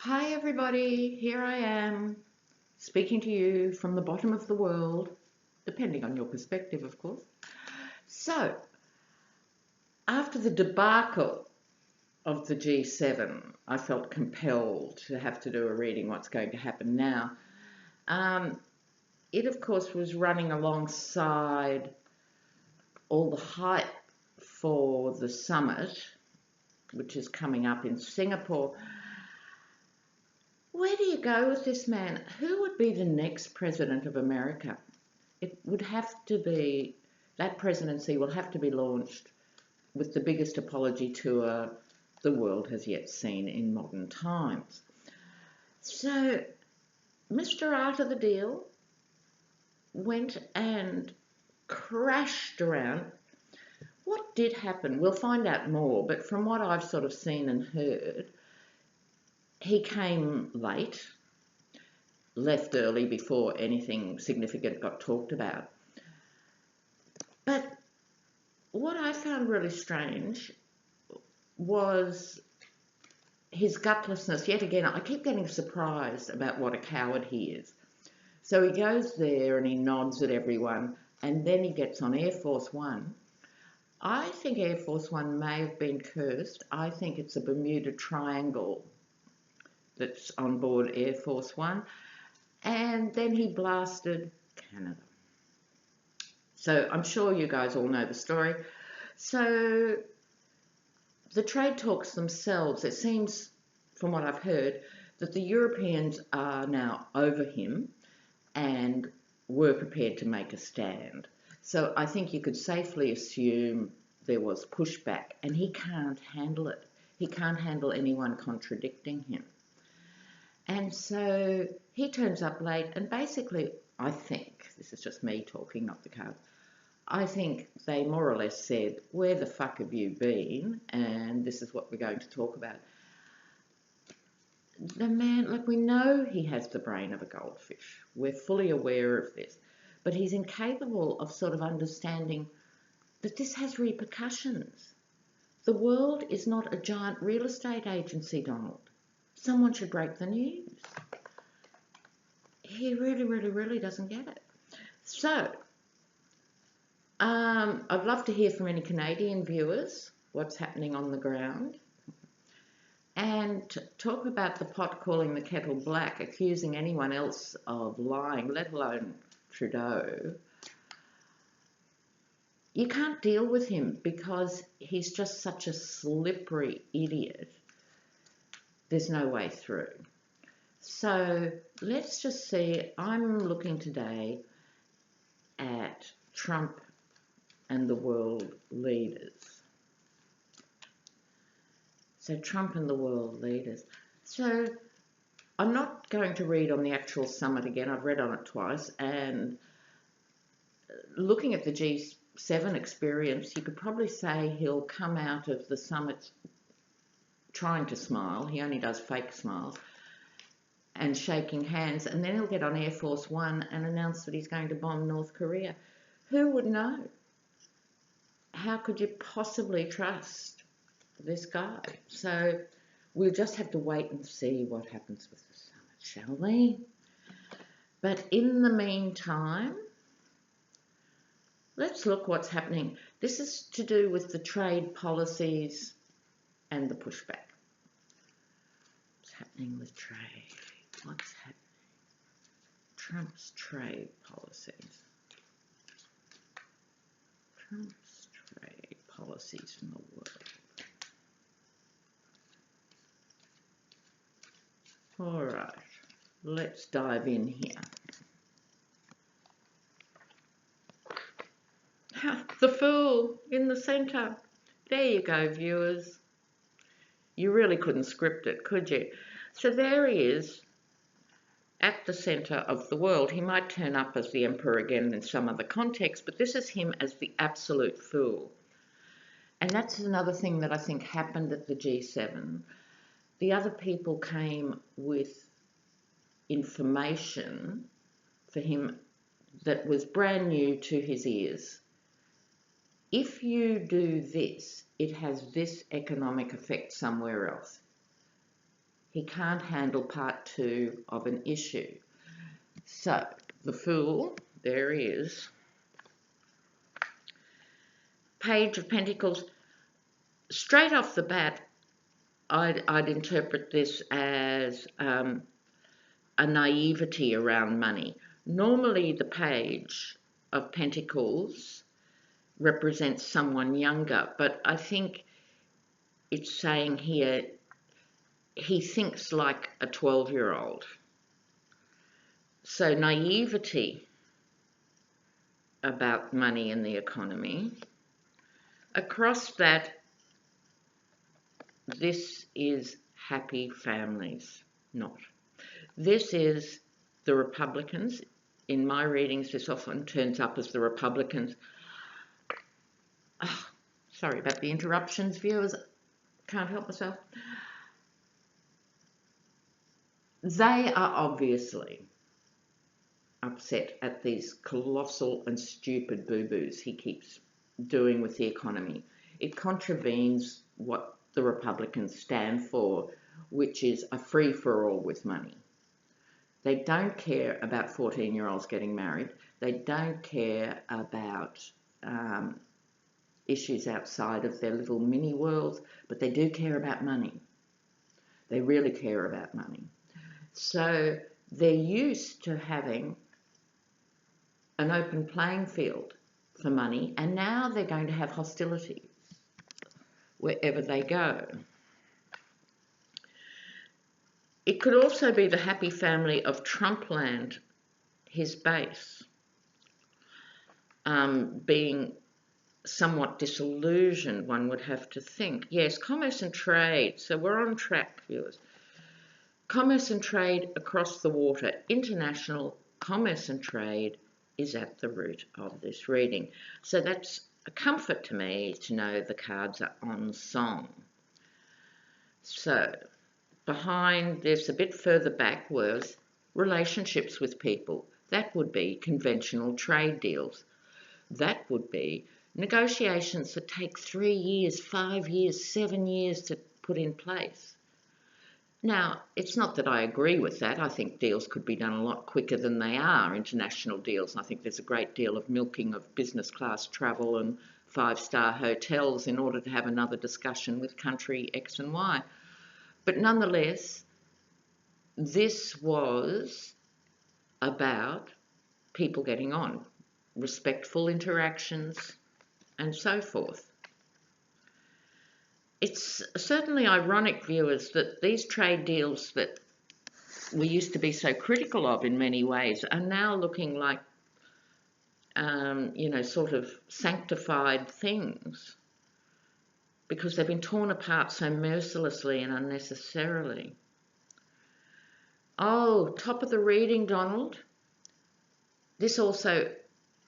Hi everybody, here I am, speaking to you from the bottom of the world, depending on your perspective, of course. So, after the debacle of the G7, I felt compelled to have to do a reading what's going to happen now. It, of course, was running alongside all the hype for the summit, which is coming up in Singapore. Where do you go with this man? Who would be the next president of America? It would have to be, that presidency will have to be launched with the biggest apology tour the world has yet seen in modern times. So, Mr. Art of the Deal went and crashed around. What did happen? We'll find out more, but from what I've sort of seen and heard, he came late, left early before anything significant got talked about. But what I found really strange was his gutlessness. Yet again, I keep getting surprised about what a coward he is. So he goes there and he nods at everyone, and then he gets on Air Force One. I think Air Force One may have been cursed. I think it's a Bermuda Triangle that's on board Air Force One. And then he blasted Canada. So I'm sure you guys all know the story. So the trade talks themselves, it seems from what I've heard that the Europeans are now over him and were prepared to make a stand. So I think you could safely assume there was pushback, and he can't handle it. He can't handle anyone contradicting him. And so he turns up late, and basically, I think, this is just me talking, not the card, I think they more or less said, where the fuck have you been? And this is what we're going to talk about. The man, like, we know he has the brain of a goldfish. We're fully aware of this. But he's incapable of sort of understanding that this has repercussions. The world is not a giant real estate agency, Donald. Someone should break the news. He really doesn't get it. So, I'd love to hear from any Canadian viewers what's happening on the ground, and talk about the pot calling the kettle black, accusing anyone else of lying, let alone Trudeau. You can't deal with him because he's just such a slippery idiot. There's no way through. So let's just see. I'm looking today at Trump and the world leaders. So Trump and the world leaders. So I'm not going to read on the actual summit again. I've read on it twice. And looking at the G7 experience, you could probably say he'll come out of the summit trying to smile. He only does fake smiles. And shaking hands. And then he'll get on Air Force One and announce that he's going to bomb North Korea. Who would know? How could you possibly trust this guy? So we'll just have to wait and see what happens with the summit, shall we? But in the meantime, let's look what's happening. This is to do with the trade policies and the pushback. What's happening with trade? What's happening? Trump's trade policies. Trump's trade policies in the world. All right, let's dive in here. The fool in the centre. There you go, viewers. You really couldn't script it, could you? So there he is at the centre of the world. He might turn up as the emperor again in some other context, but this is him as the absolute fool. And that's another thing that I think happened at the G7. The other people came with information for him that was brand new to his ears. If you do this, it has this economic effect somewhere else. He can't handle part two of an issue. So, the Fool, there he is. Page of Pentacles. Straight off the bat, I'd interpret this as a naivety around money. Normally, the Page of Pentacles represents someone younger, but I think it's saying here he thinks like a 12-year-old. So naivety about money and the economy. Across that, this is happy families, not. This is the Republicans. In my readings, this often turns up as the Republicans. Oh, sorry about the interruptions, viewers. Can't help myself. They are obviously upset at these colossal and stupid boo-boos he keeps doing with the economy. It contravenes what the Republicans stand for, which is a free-for-all with money. They don't care about 14-year-olds getting married. They don't care about issues outside of their little mini worlds, but they do care about money. They really care about money. So they're used to having an open playing field for money, and now they're going to have hostility wherever they go. It could also be the happy family of Trumpland, his base, being somewhat disillusioned, one would have to think. Yes, commerce and trade. So we're on track, viewers. Commerce and trade across the water. International commerce and trade is at the root of this reading. So that's a comfort to me to know the cards are on song. So behind this, a bit further back, was relationships with people. That would be conventional trade deals. That would be negotiations that take 3 years, 5 years, 7 years to put in place. Now, it's not that I agree with that. I think deals could be done a lot quicker than they are, international deals. I think there's a great deal of milking of business class travel and 5-star hotels in order to have another discussion with country X and Y. But nonetheless, this was about people getting on, respectful interactions, and so forth. It's certainly ironic, viewers, that these trade deals that we used to be so critical of in many ways are now looking like, sort of sanctified things because they've been torn apart so mercilessly and unnecessarily. Oh, top of the reading, Donald. This also,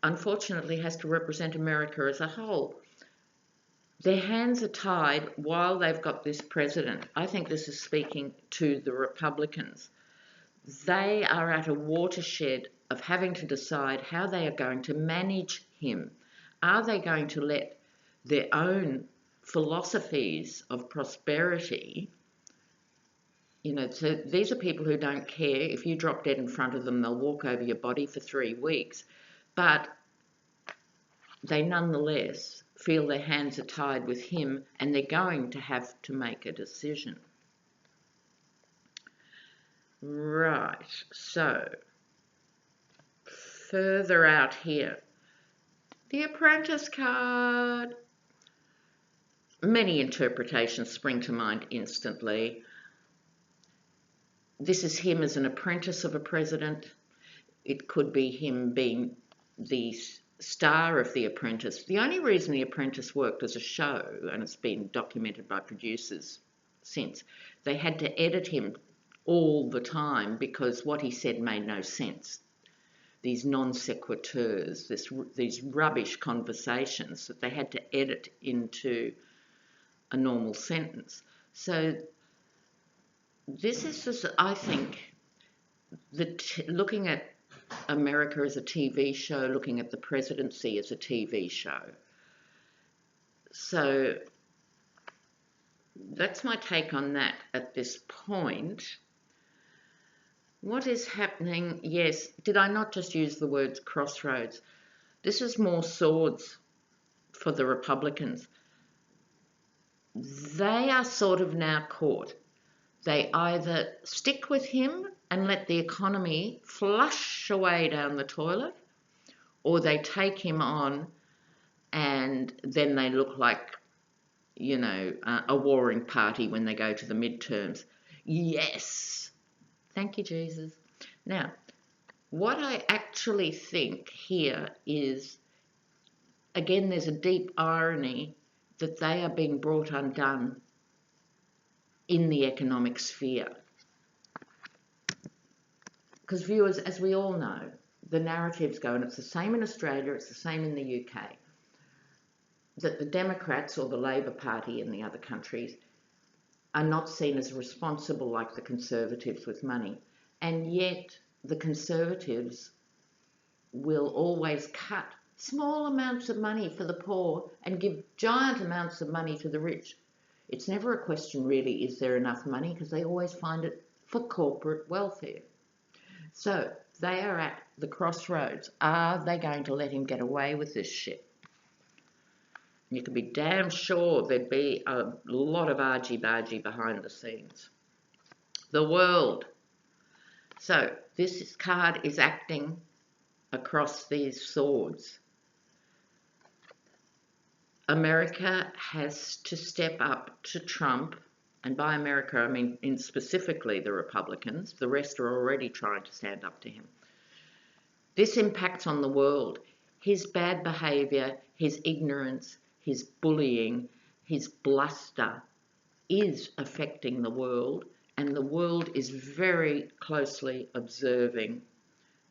unfortunately, has to represent America as a whole. Their hands are tied while they've got this president. I think this is speaking to the Republicans. They are at a watershed of having to decide how they are going to manage him. Are they going to let their own philosophies of prosperity, so these are people who don't care. If you drop dead in front of them, they'll walk over your body for 3 weeks. But they nonetheless feel their hands are tied with him and they're going to have to make a decision. Right, so further out here, the Apprentice card. Many interpretations spring to mind instantly. This is him as an apprentice of a president. It could be him being the star of The Apprentice. The only reason The Apprentice worked as a show, and it's been documented by producers since, they had to edit him all the time because what he said made no sense. These non sequiturs, these rubbish conversations that they had to edit into a normal sentence. So this is just, I think, looking at America as a TV show, looking at the presidency as a TV show. So that's my take on that at this point. What is happening? Yes, did I not just use the words crossroads? This is more swords for the Republicans. They are sort of now caught. They either stick with him and let the economy flush away down the toilet, or they take him on and then they look like, a warring party when they go to the midterms. Yes. Thank you, Jesus. Now, what I actually think here is, again, there's a deep irony that they are being brought undone in the economic sphere. Because viewers, as we all know, the narratives go, and it's the same in Australia, it's the same in the UK, that the Democrats or the Labor Party in the other countries are not seen as responsible like the Conservatives with money. And yet the Conservatives will always cut small amounts of money for the poor and give giant amounts of money to the rich. It's never a question really, is there enough money? Because they always find it for corporate welfare. So they are at the crossroads. Are they going to let him get away with this shit? You can be damn sure there'd be a lot of argy-bargy behind the scenes. The world. So this card is acting across these swords. America has to step up to Trump, and by America I mean specifically the Republicans. The rest are already trying to stand up to him. This impacts on the world. His bad behaviour, his ignorance, his bullying, his bluster is affecting the world, and the world is very closely observing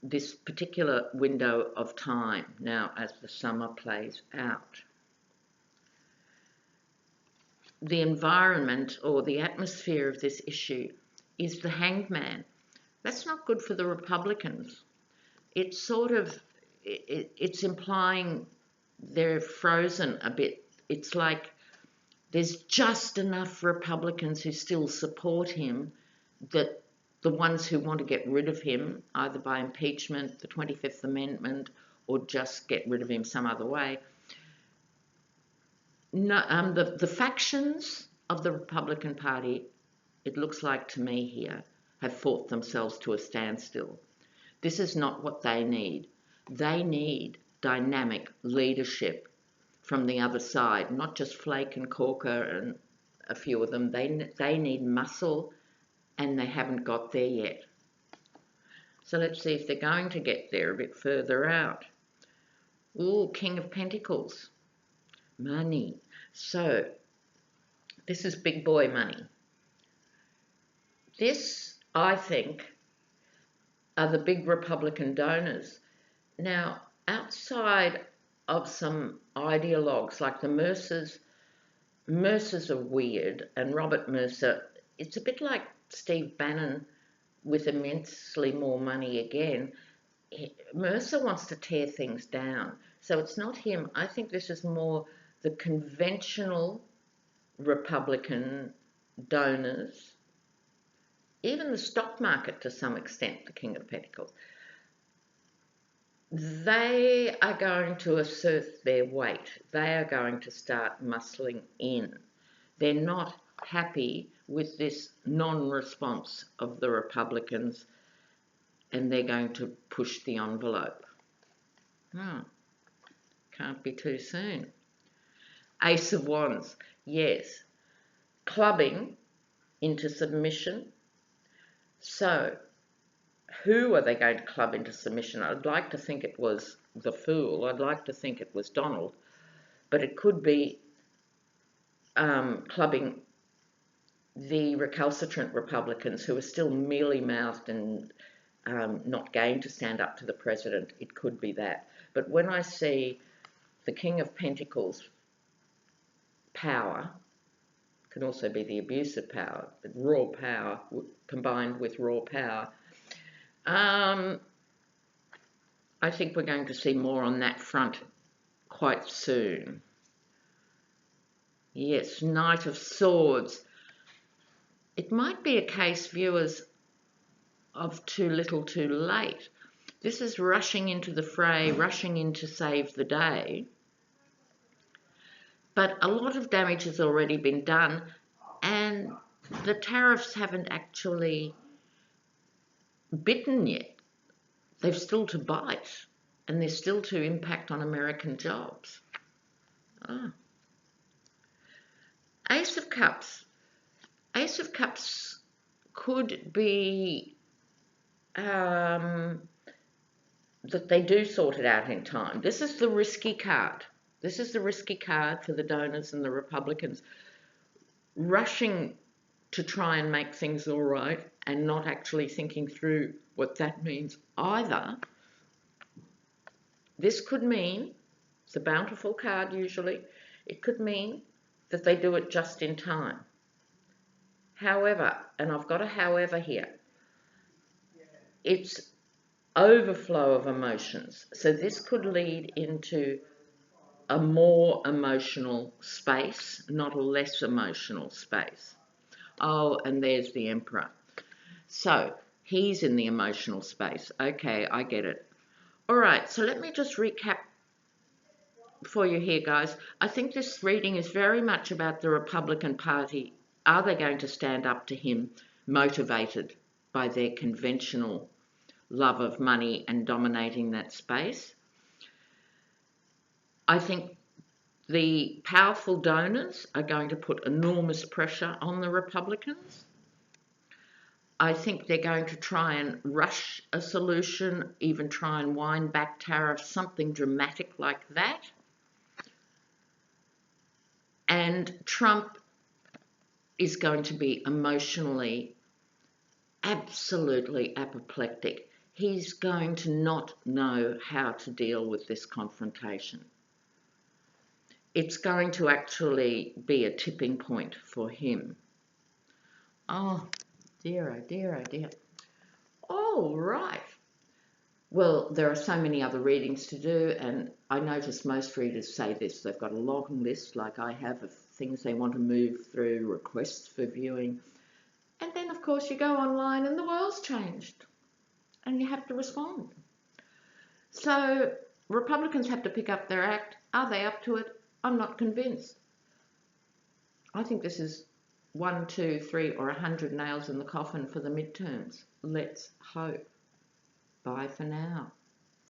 this particular window of time now as the summer plays out. The environment or the atmosphere of this issue is the hanged man. That's not good for the Republicans. It's it's implying they're frozen a bit. It's like there's just enough Republicans who still support him that the ones who want to get rid of him, either by impeachment, the 25th Amendment, or just get rid of him some other way, no, the factions of the Republican Party, it looks like to me here, have fought themselves to a standstill. This is not what they need. They need dynamic leadership from the other side, not just Flake and Corker and a few of them. They need muscle, and they haven't got there yet. So let's see if they're going to get there a bit further out. Ooh, King of Pentacles. Money. So this is big boy money. This, I think, are the big Republican donors. Now, outside of some ideologues like the Mercers are weird, and Robert Mercer, it's a bit like Steve Bannon with immensely more money again. Mercer wants to tear things down. So it's not him. I think this is more the conventional Republican donors, even the stock market to some extent, the King of Pentacles. They are going to assert their weight. They are going to start muscling in. They're not happy with this non-response of the Republicans, and they're going to push the envelope. Can't be too soon. Ace of Wands, yes. Clubbing into submission. So, who are they going to club into submission? I'd like to think it was the Fool. I'd like to think it was Donald. But it could be clubbing the recalcitrant Republicans who are still mealy-mouthed and not going to stand up to the president. It could be that. But when I see the King of Pentacles power, can also be the abuse of power, but raw power combined with raw power, I think we're going to see more on that front quite soon. Yes, Knight of Swords. It might be a case, viewers, of too little too late. This is rushing into the fray, rushing in to save the day. But a lot of damage has already been done, and the tariffs haven't actually bitten yet. They've still to bite, and they're still to impact on American jobs. Ah. Ace of Cups. Ace of Cups could be that they do sort it out in time. This is the risky card. This is the risky card for the donors and the Republicans, rushing to try and make things all right and not actually thinking through what that means either. This could mean, it's a bountiful card usually, it could mean that they do it just in time. However, and I've got a however here, it's overflow of emotions. So this could lead into a more emotional space, not a less emotional space. Oh, and there's the Emperor. So he's in the emotional space. Okay, I get it. All right, so let me just recap for you here, guys. I think this reading is very much about the Republican Party. Are they going to stand up to him, motivated by their conventional love of money and dominating that space? I think the powerful donors are going to put enormous pressure on the Republicans. I think they're going to try and rush a solution, even try and wind back tariffs, something dramatic like that. And Trump is going to be emotionally absolutely apoplectic. He's going to not know how to deal with this confrontation. It's going to actually be a tipping point for him. Oh, dear, oh dear, oh dear. All right. Well, there are so many other readings to do, and I notice most readers say this. They've got a long list, like I have, of things they want to move through, requests for viewing. And then, of course, you go online and the world's changed, and you have to respond. So Republicans have to pick up their act. Are they up to it? I'm not convinced. I think this is 1, 2, 3, or 100 nails in the coffin for the midterms. Let's hope. Bye for now.